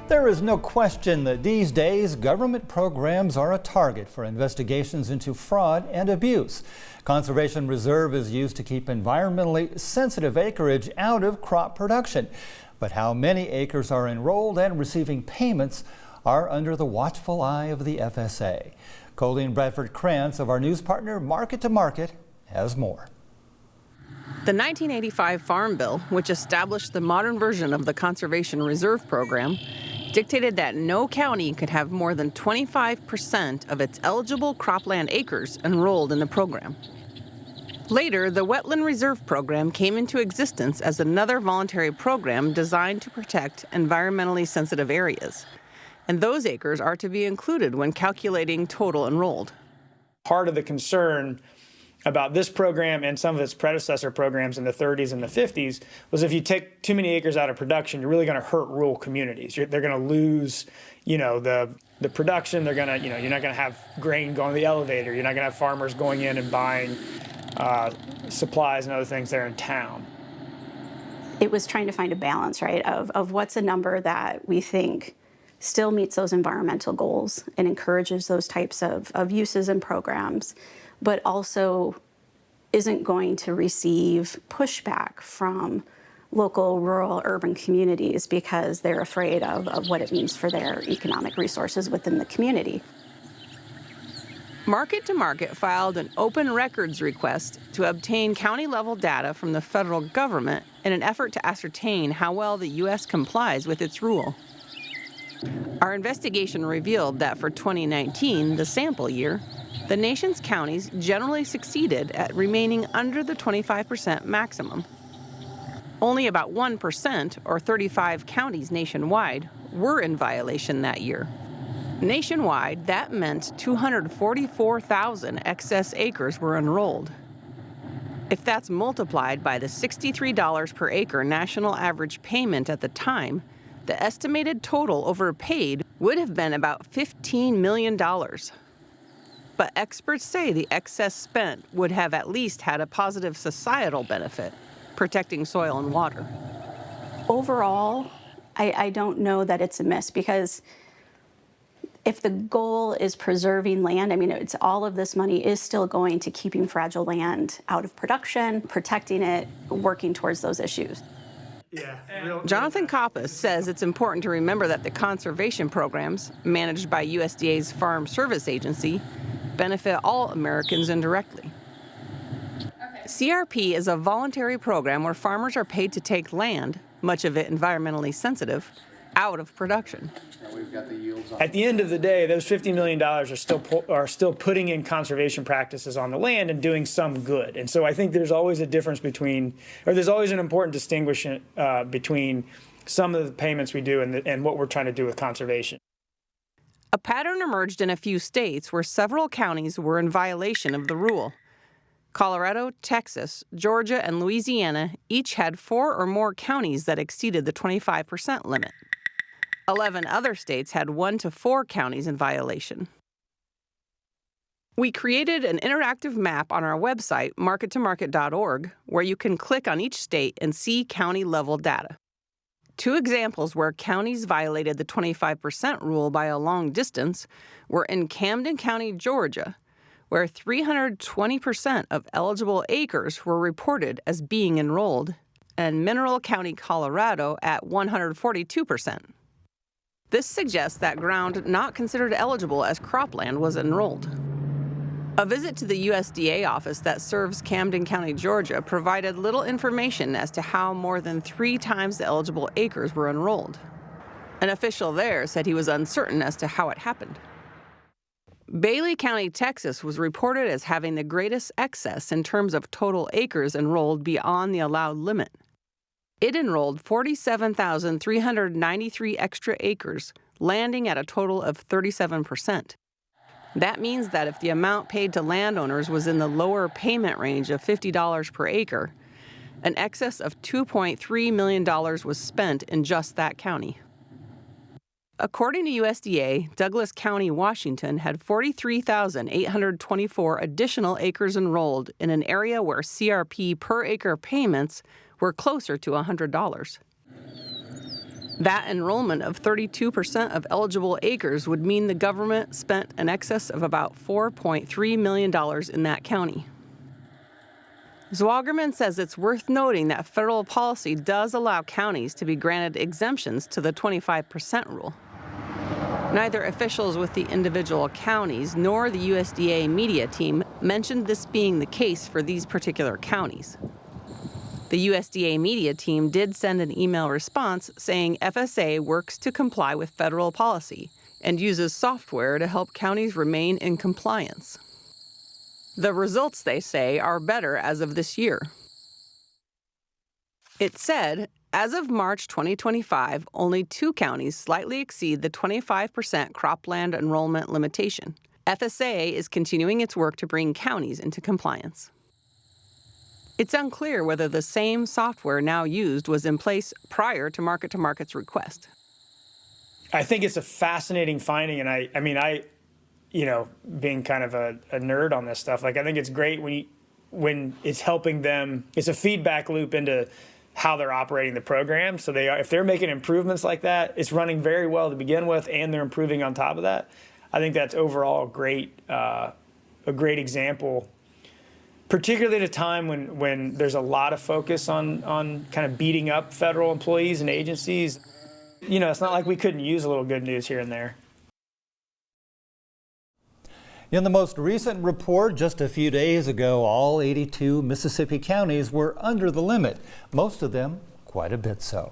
There is no question that these days government programs are a target for investigations into fraud and abuse. Conservation Reserve is used to keep environmentally sensitive acreage out of crop production. But how many acres are enrolled and receiving payments are under the watchful eye of the FSA. Colleen Bradford Krantz of our news partner Market to Market has more. The 1985 Farm Bill, which established the modern version of the Conservation Reserve Program, dictated that no county could have more than 25% of its eligible cropland acres enrolled in the program. Later, the Wetland Reserve Program came into existence as another voluntary program designed to protect environmentally sensitive areas. And those acres are to be included when calculating total enrolled. Part of the concern about this program and some of its predecessor programs in the 30s and the 50s was if you take too many acres out of production, you're really going to hurt rural communities. They're going to lose, the production. They're going to, you're not going to have grain going to the elevator. You're not going to have farmers going in and buying supplies and other things there in town. It was trying to find a balance, right, of what's a number that we think still meets those environmental goals and encourages those types of uses and programs, but also isn't going to receive pushback from local, rural, urban communities because they're afraid of what it means for their economic resources within the community. Market to Market filed an open records request to obtain county-level data from the federal government in an effort to ascertain how well the U.S. complies with its rule. Our investigation revealed that for 2019, the sample year, the nation's counties generally succeeded at remaining under the 25% maximum. Only about 1%, or 35 counties nationwide, were in violation that year. Nationwide, that meant 244,000 excess acres were enrolled. If that's multiplied by the $63 per acre national average payment at the time, the estimated total overpaid would have been about $15 million. But experts say the excess spent would have at least had a positive societal benefit, protecting soil and water. Overall, I don't know that it's a miss, because if the goal is preserving land, it's all of this money is still going to keeping fragile land out of production, protecting it, working towards those issues. Jonathan Koppas says it's important to remember that the conservation programs, managed by USDA's Farm Service Agency, benefit all Americans indirectly. CRP is a voluntary program where farmers are paid to take land, much of it environmentally sensitive, out of production. At the end of the day, those $50 million are still putting in conservation practices on the land and doing some good. And so I think there's always a difference there's always an important distinction between some of the payments we do and what we're trying to do with conservation. A pattern emerged in a few states where several counties were in violation of the rule. Colorado, Texas, Georgia, and Louisiana each had 4 or more counties that exceeded the 25% limit. 11 other states had 1 to 4 counties in violation. We created an interactive map on our website, markettomarket.org, where you can click on each state and see county-level data. 2 examples where counties violated the 25% rule by a long distance were in Camden County, Georgia, where 320% of eligible acres were reported as being enrolled, and Mineral County, Colorado, at 142%. This suggests that ground not considered eligible as cropland was enrolled. A visit to the USDA office that serves Camden County, Georgia, provided little information as to how more than 3 times the eligible acres were enrolled. An official there said he was uncertain as to how it happened. Bailey County, Texas, was reported as having the greatest excess in terms of total acres enrolled beyond the allowed limit. It enrolled 47,393 extra acres, landing at a total of 37%. That means that if the amount paid to landowners was in the lower payment range of $50 per acre, an excess of $2.3 million was spent in just that county. According to USDA, Douglas County, Washington had 43,824 additional acres enrolled in an area where CRP per acre payments were closer to $100. That enrollment of 32% of eligible acres would mean the government spent an excess of about $4.3 million in that county. Zwagerman says it's worth noting that federal policy does allow counties to be granted exemptions to the 25% rule. Neither officials with the individual counties nor the USDA media team mentioned this being the case for these particular counties. The USDA media team did send an email response saying FSA works to comply with federal policy and uses software to help counties remain in compliance. The results, they say, are better as of this year. It said, as of March 2025, only 2 counties slightly exceed the 25% cropland enrollment limitation. FSA is continuing its work to bring counties into compliance. It's unclear whether the same software now used was in place prior to Market2Market's request. I think it's a fascinating finding, and I mean, being kind of a nerd on this stuff, I think it's great when it's helping them. It's a feedback loop into how they're operating the program. So if they're making improvements like that, it's running very well to begin with, and they're improving on top of that. I think that's overall a great example, particularly at a time when there's a lot of focus on kind of beating up federal employees and agencies. It's not like we couldn't use a little good news here and there. In the most recent report just a few days ago, all 82 Mississippi counties were under the limit, most of them quite a bit so.